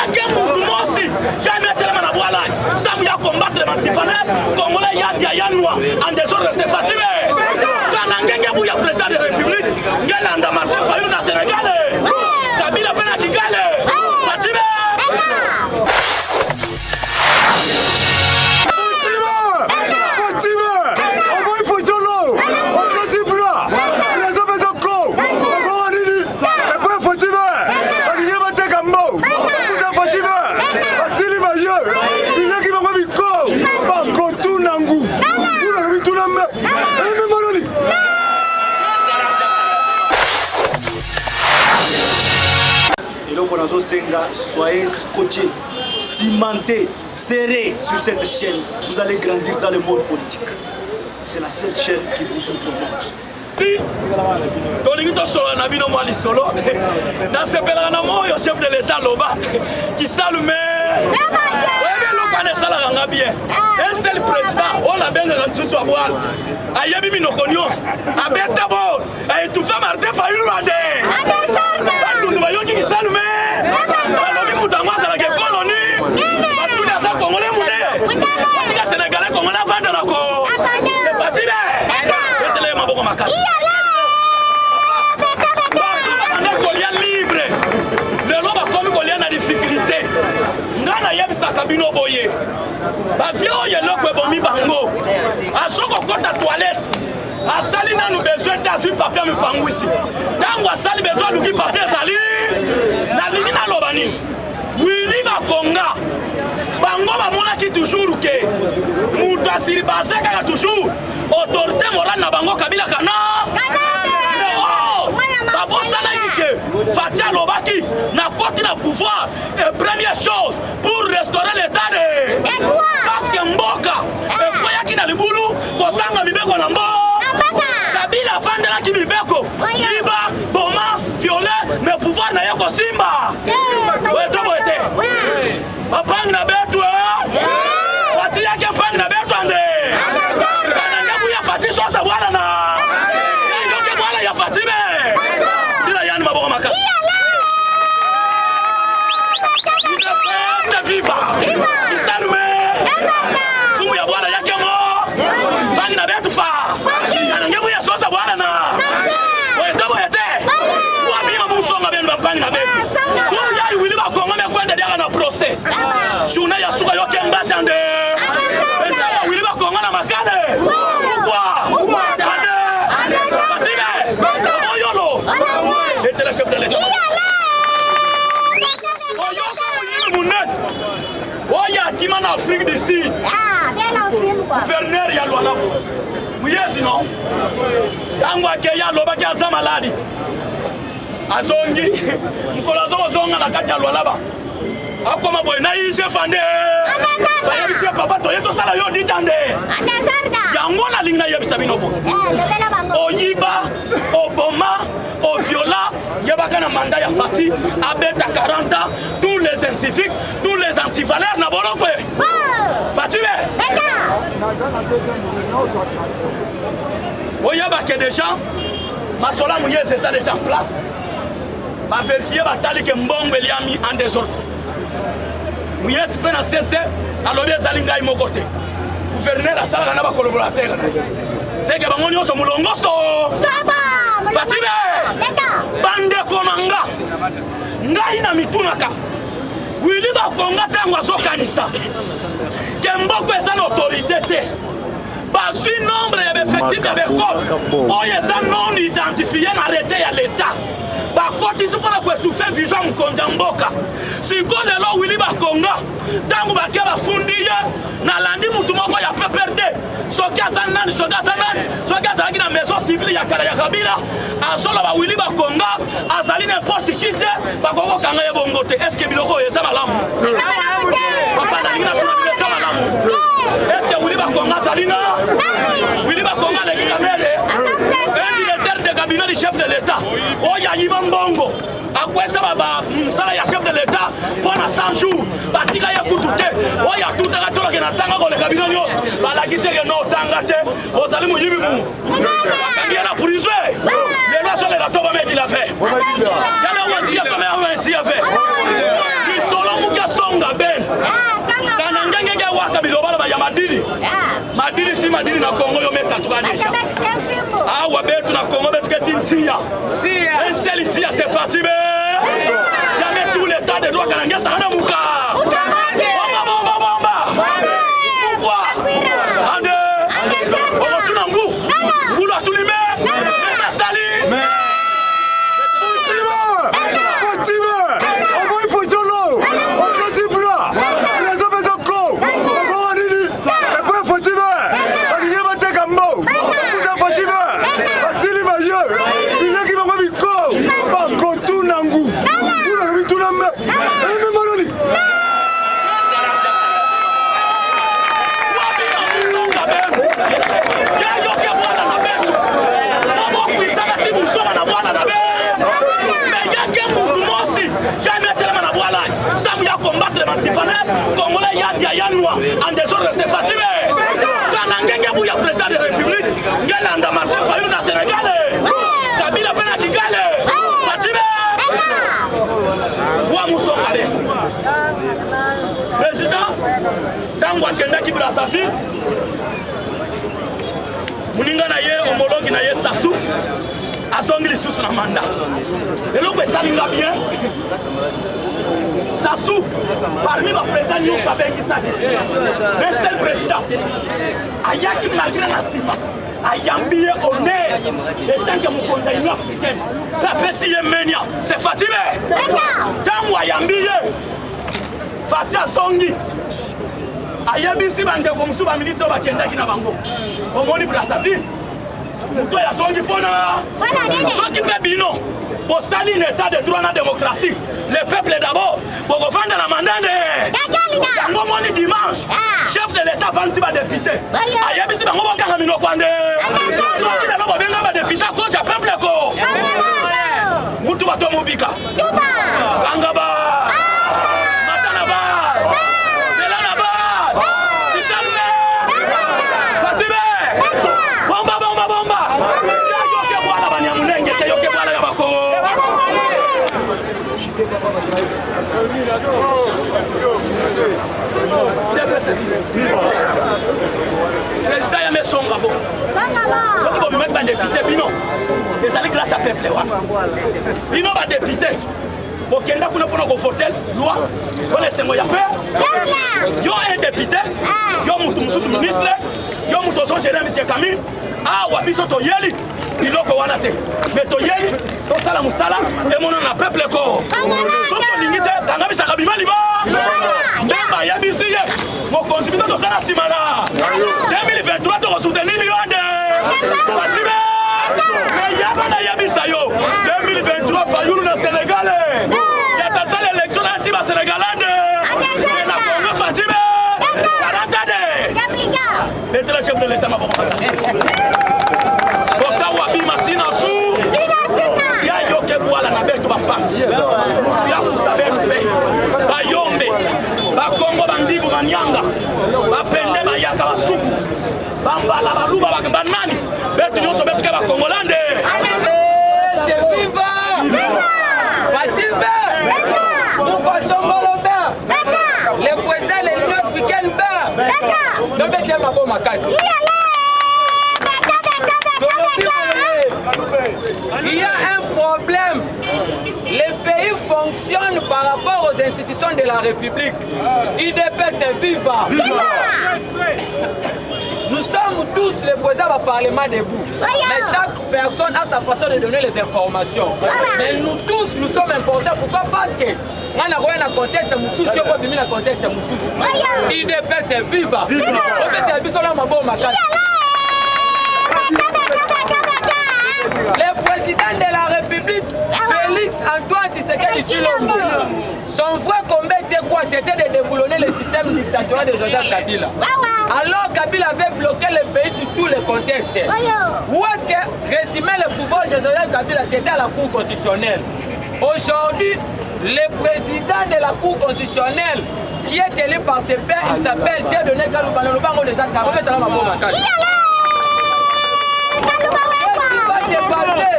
yake mutu mosi jamais tellement na boala ça ya combattre les antifanaires congolais ya yanwa en désordre c'est Fatime kana ngenge bu ya président de la République ngelanda Martin Fayulu na Sénégal Kabila pena Kigali Fatime soyez scotchés, cimentés, serrés sur cette chaîne. Vous allez grandir dans le monde politique. C'est la seule chaîne qui vous ouvre le monde. Chef de l'État Loba qui s'allume. Un seul président, on a bien rendu tout à voir. Ayabi Minokonios, Abetabo, et tout ça, Martin Fayulu. Nous voyons qui s'allume. Kabino boye ba fio ye lokwe bomi bango asoko kota toilette asali na nous besoin d'azu papier me pangwisi tango asali besoin luki papier sali na lini na lobani wili ba konga bango ba mona ki toujours ke mutu asiri baseka ka toujours autorité morale na bango Kabila kana babosala yike Fatia Lobaki na côté na pouvoir et première chose pour restaurer l'état de parce que mboka et quoi yaki na libulu kosanga mibeko na mbo Kabila fandela ki mibeko liba boma violet mais pouvoir na yako simba weto boete bapang na betu Fatia yake pang na betu ande kana ngabu ya Fatia sosa bwana na yoke bwana ya Fatime dila yani maboko makasi viva isalume sumu ya bwana yake mo bani na betu fa kana ngebu ya sosa bwana na weto boete wabima musonga benu bapang na betu do ya wili ba konga me kwenda dia na procès journée ya suka yoke mbasi ande enda wili ba konga na makane pourquoi ande Fatime oyolo était le chef de l'État en Afrique du Sud. Gouverneur ya Luanda. Muyezi non. Tango akeya loba ki aza maladi. Azongi mkolazo zonga na kati ya Luanda ba. Akoma boy na ije fande. Ba yebise papa to yeto sala yo ditande. Yango na linga yebisa binobo. Oyiba, Obama, Oviola, yebaka na mandat ya Fati, abeta 40 ans, tous les inciviques, tous les antivaleurs na boloko. Fatime. Oyeba que des gens, Masola Mouyé c'est ça déjà en place. Va vérifier batali que mbongo eliami en désordre. Mouyé c'est pas cessé, alors bien zalinga imo côté. Gouverneur a sala na ba collaborateur. C'est que bango nyonso mulongoso. Saba. Fatime. Bande konanga. Ngai na mitunaka. Wili ba konga tango azokanisa. Kemboko eza na autorité te. Bazui nombre ya effectif ya bekol. Oyo eza non identifié na arrêté ya l'État. Bakotisi mpona koetufe vision mkonza mboka. Siko lelo wili bakonga tango bakia bafundi ye nalandi mutu moko ya PPRD soki aza nani soki aza nani soki azalaki na maison civile ya kala ya Kabila azoloba wili bakonga azali n'importe qui te bakokokanga ye bongo te. Est ce que biloko eza malamu papa nalingi na tuna bilo eza malamu est ce que wili bakonga azali na wili bakonga aleki kamele un directeur de cabinet du chef de l'État oyo ayiba mbongo akwesa baba msala ya chef de l'État pendant 100 jours batika ya kutu te oyo atutaka tolake na tanga koleka bino nyonso balakisi eke no otanga te ozali moyibi mu bakangi ye na prison lelo asolela to bamedi la fe yana wentia kame wentia fe lisolo muki Kana ngenge ke waka bilobala ba ya madini. Madini si madini na Congo yo meta tukanisha. Ah wa betu na Congo betu ke tintia. Un seul tia c'est Fatime. Ya met tout l'état de droit kana ngesa hana muka. Bomba. Pourquoi? Ande. On tuna ngu. Ngulu atulime. Sali. Congolais ya noir en désordre c'est Fatime. Quand ngenge bouya président de la République, ngelanda Martin Fayou na Sénégal. Kabila pena Kigali. Fatime. Wa musongale. Président tango akenda ki Brasafi. Muninga na ye homologue na ye Sassou. Azongi lisusu na mandat. Eloko esalinga bien. Sassou, parmi les présidents, nous savons qui ça. Mais c'est le président. Ayaki malgré la cima. Ayambié au nez. Et tant que mon continent africain, la Pessie Menia, c'est Fatime. Tant que Ayambié, Fatia Songi. Ayambi si bande comme sous le ministre de Kenda qui n'a pas au Moni Brasafi. Toi, il y a Songi Pona. Songi Pébino. Pour salir l'état de droit dans la démocratie, le peuple d'abord, pour refaire la mandate. Moni dimanche, chef de l'état vanti ba député. Ayebisi bango bakanga mino kwande. Soki na ba benga ba député ko ja peuple ko. Mutu bato mobika. Banga ba. Matana ba. Delana ba. Kisalme. Fatime. Bomba. Ya yoke bwala banyamulenge ke yoke bwala ya bako. Président Yamé Songabo. Ce qui va me mettre député Bino. Et ça grâce à peuple. Bino va député. Pour qu'il y ait un voter loi. Pour les Sengoya peur. Yo un député. Yo moutou ministre. Yo moutou géré M. Camille. Ah wa biso to yeli. Biloko wana te. Mais to yeli. To sala musala. Et mon na peuple ko. Soko limite. Tanga bisa kabima liba. Mbemba ya bisiye. Mon contributeur to sala simana. 2023 to soutenir yonde. Fatime. Mais yabana ya bisayo. 2023 fayulu na Sénégal. Ya ta sala élection anti sénégalande. Na Congo Fatime. Mettez le chef de l'État ma bonne. Bokawa bi Martina Sou. Ya yoke boala na beto papa. Ya kusabe fait. Ba yombe. Ba Congo bandibu banyanga. Ba pende ba yaka basuku. Bambala baluba ba banani. Beto nyonso beto ke ba Congolande. C'est viva. Fatime. Le président de l'Union africaine, donc il y a ma casse. Il y a un problème. Les pays fonctionnent par rapport aux institutions de la République. IDP, c'est viva. Nous sommes tous, les présidents du Parlement debout. Mais chaque personne a sa façon de donner les informations. Mais nous tous, nous sommes importants. Pourquoi? Parce que on a un contexte, si on peut un contexte, IDP, c'est viva. Le président de la République, Félix Antoine Tshisekedi Tshilombo, son vrai combat était quoi? C'était de déboulonner le système dictatorial de Joseph Kabila. Alors Kabila avait bloqué le pays sur tous les contextes. Où est-ce que résumer le pouvoir de Joseph Kabila? C'était à la Cour constitutionnelle. Aujourd'hui, le président de la Cour constitutionnelle qui est élu par ses pairs, il s'appelle Dieudonné Kalouba. Qu'est-ce qui va se passer?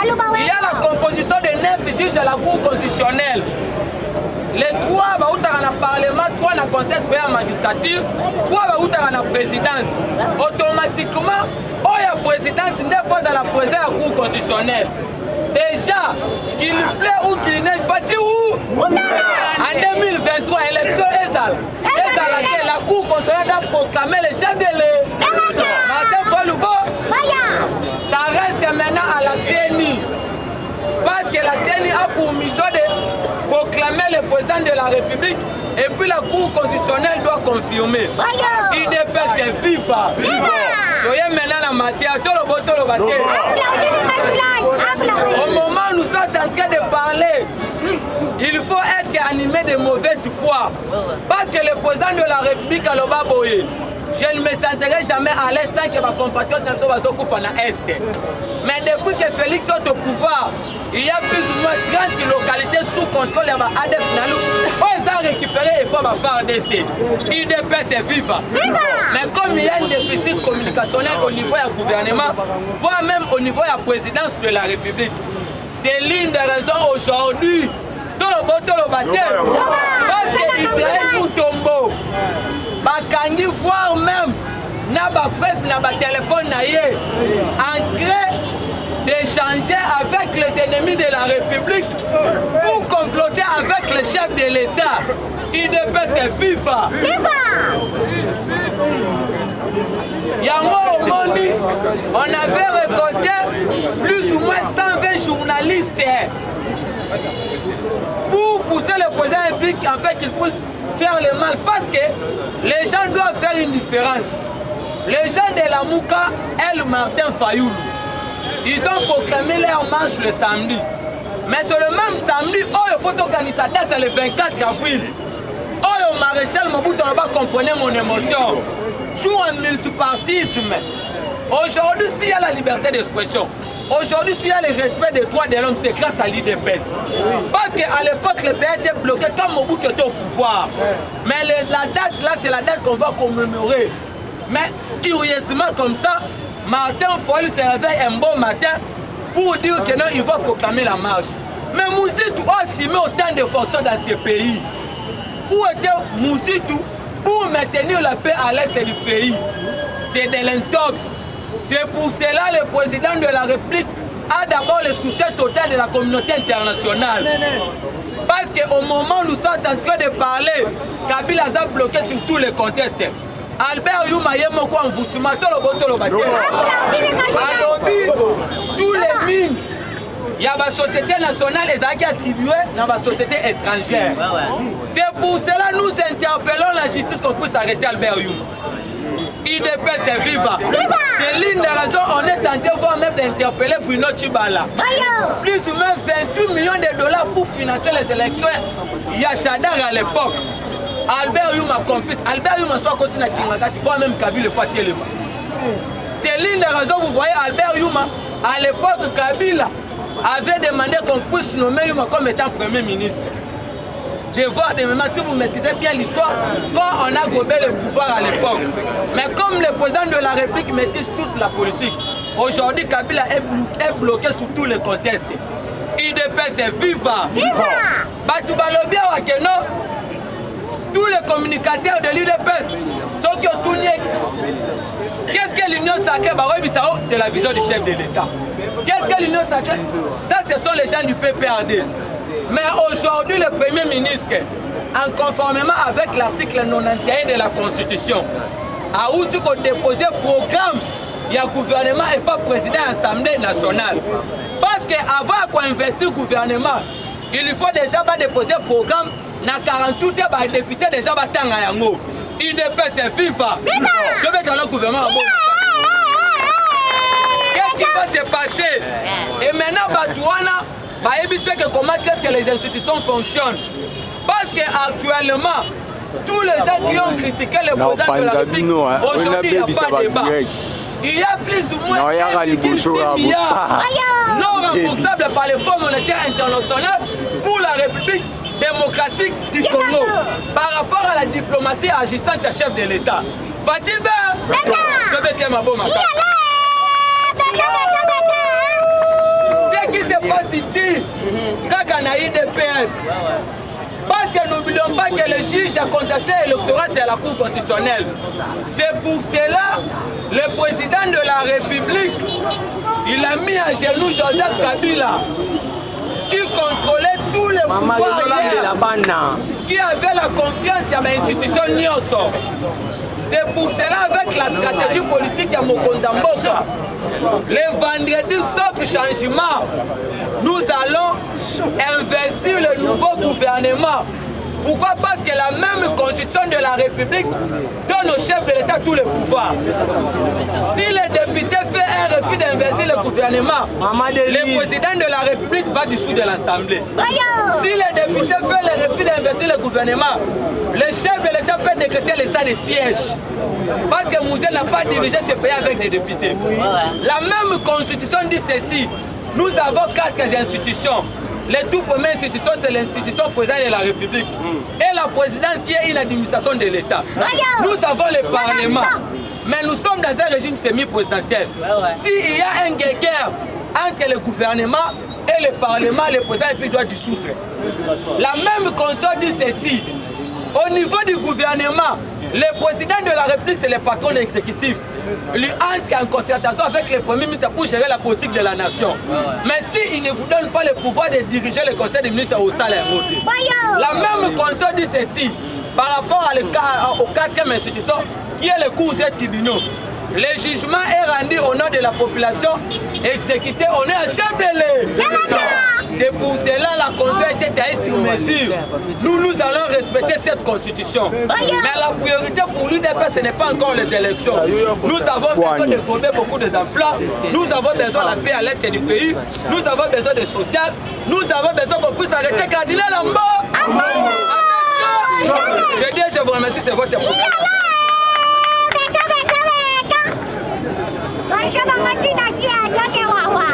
Il y a la composition de 9 juges à la Cour constitutionnelle. les 3 bautaka na parlement, 3 na conseil supérieur de magistrature, 3 bautaka na présidence. Automatiquement, oh ya présidence n'est pas à la présidence à la cour constitutionnelle. Déjà, qu'il plaît ou qu'il neige, pas dit où. En 2023, élection est la cour constitutionnelle a proclamé le chef de l'État. Martin Fayulu, ça reste maintenant à la CENI. Parce que la CENI a pour mission de proclamer le président de la République et puis la Cour constitutionnelle doit confirmer. UDP c'est viva. Voyez maintenant la matière. Au moment où nous sommes en train de parler, il faut être animé de mauvaise foi. Parce que le président de la République a le baboye. Je ne me sentirai jamais à l'Est tant que ma compatriote n'a pas à l'Est. Mais depuis que Félix est au pouvoir, il y a plus ou moins 30 localités sous contrôle de l'ADF Nalou. Ils ont récupéré et faut faire d'essai. UDP c'est viva. Mais comme il y a un déficit communicationnel au niveau du gouvernement, voire même au niveau de la présidence de la République, c'est l'une des raisons aujourd'hui. Parce que Israël nous tombe. Bakangi voire même na ba preuve na ba téléphone na yé en train d'échanger avec les ennemis de la République pour comploter avec le chef de l'État. UDP c'est viva. Yango Omoni, on avait récolté plus ou moins 120 journalistes pour pousser le président république en fait qu'il puisse faire le mal, parce que les gens doivent faire une différence. Les gens de la Mouka et le Martin Fayulu, ils ont proclamé leur marche le samedi. Mais c'est le même samedi, il faut organiser sa date le 24 avril. Le maréchal Mobutu n'a pas compris mon émotion. Joue un multipartisme. Aujourd'hui, s'il y a la liberté d'expression, aujourd'hui, s'il y a le respect des droits de l'homme, c'est grâce à l'IDPS. Parce qu'à l'époque, le pays était bloqué quand Mobutu était au pouvoir. Mais la date là, c'est la date qu'on va commémorer. Mais curieusement comme ça, Martin Fayulu se réveille un bon matin pour dire que non, il va proclamer la marche. Mais Mouzitou a assumé autant de fonctions dans ce pays. Où était Mouzitou pour maintenir la paix à l'est du pays? C'est de l'intox. C'est pour cela que le président de la République a d'abord le soutien total de la communauté internationale. Parce qu'au moment où nous sommes en train de parler, Kabila a bloqué sur tous les contextes. Albert Youma Yemoko en Voutouma, tous les mines, il y a la société nationale qui est attribuée dans la société étrangère. C'est pour cela que nous interpellons la justice qu'on puisse arrêter Albert Youma. IDP c'est viva. C'est l'une des raisons on est tenté voire même d'interpeller Bruno Tshibala. Plus ou moins 28 millions de dollars pour financer les élections. Il y a Chadar à l'époque. Albert Youma complice. Albert Youma soit continue à Kingakati, voire même Kabila fois Téléma. C'est l'une des raisons vous voyez Albert Youma. À l'époque Kabila avait demandé qu'on puisse nommer Youma comme étant Premier ministre. Je vois des moments, si vous maîtrisez bien l'histoire, quand on a gobé le pouvoir à l'époque. Mais comme le président de la République maîtrise toute la politique, aujourd'hui Kabila est bloqué sur tous les contextes. IDP c'est viva. Batoubalobia Wakeno, tous les communicateurs de l'IDPS, ceux qui ont tourné. Qu'est-ce que l'Union sacrée? C'est la vision du chef de l'État. Qu'est-ce que l'Union sacrée? Ça, ce sont les gens du PPRD. Mais aujourd'hui, le Premier ministre, en conformément avec l'article 91 de la Constitution, a où tu peux déposer programme, il y a gouvernement et pas président de l'Assemblée nationale. Parce qu'avant qu'on investisse le gouvernement, il faut déjà déposer programme, dans 48 heures, les députés déjà battent en yango. IDP c'est viva. Je vais dans le gouvernement. Qu'est-ce qui va se passer? Et maintenant, Batouana va éviter que comment est-ce que les institutions fonctionnent. Parce qu'actuellement, tous les gens qui ont critiqué le président de la République, aujourd'hui il n'y a pas de débat. Il y a plus ou moins 1,6 milliard non remboursables par les fonds monétaires internationaux pour la République démocratique du Congo par rapport à la diplomatie agissante du chef de l'État. Va-t-il bien? Ce qui se passe ici, quand on a eu des PS, parce que n'oublions pas que le juge a contesté l'électorat, c'est à la Cour constitutionnelle. C'est pour cela le président de la République, il a mis à genoux Joseph Kabila, qui contrôlait tous les pouvoirs hier, qui avait la confiance à l'institution Nyonso. C'est pour cela, avec la stratégie politique à Mokonza Mboka, le vendredi, sauf changement, nous allons investir le nouveau gouvernement. Pourquoi? Parce que la même constitution de la République donne au chef de l'État tous les pouvoirs. Si le député fait un refus d'investir le gouvernement, le président de la République va dissoudre l'Assemblée. Si le député fait le refus d'investir le gouvernement, le chef de l'État peut décréter l'état de siège. Parce que Mouzé n'a pas dirigé ce pays avec des députés. La même constitution dit ceci. Nous avons 4 institutions. Les tout premières institutions, c'est l'institution présidente de la République et la présidence qui est une administration de l'État. Nous avons le Parlement, mais nous sommes dans un régime semi-présidentiel. S'il y a un guerre entre le gouvernement et le Parlement, le président doit dissoudre. La même constitution dit ceci. Au niveau du gouvernement, le président de la République, c'est le patron exécutif. Il entre en concertation avec le premier ministre pour gérer la politique de la nation. Mais s'il ne vous donne pas le pouvoir de diriger le conseil des ministres au salaire, la même constitution dit ceci par rapport aux 4e institution qui est le cours des tribunaux. Le jugement est rendu au nom de la population, exécuté au nom du chef de l'État. C'est pour cela que la constitution a été taillée sur mesure. Nous allons respecter cette constitution. Mais la priorité pour l'UDP, ce n'est pas encore les élections. Nous avons besoin de trouver beaucoup d'emplois. Nous avons besoin de la paix à l'est du pays. Nous avons besoin de social. Nous avons besoin qu'on puisse arrêter Cardinal Lambo. Je dis, je vous remercie, c'est votre programme. Marsha Bangasi Nakia, Jake Wawa.